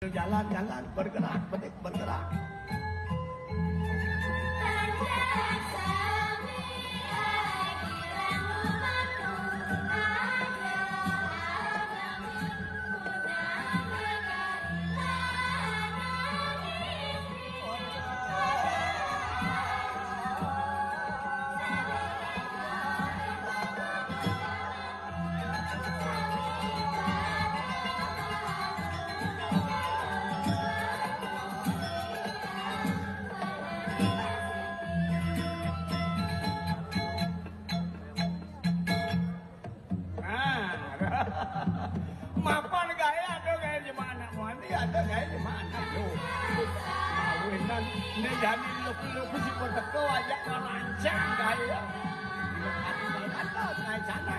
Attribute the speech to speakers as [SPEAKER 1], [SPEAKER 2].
[SPEAKER 1] Jalan-jalan bergerak, bergerak. Mapan gaya ada gaya di mana? Mandi ada gaya di mana? Kawinan ini jadi lupa si berteko aja ngerancang gaya. Ada gaya sana.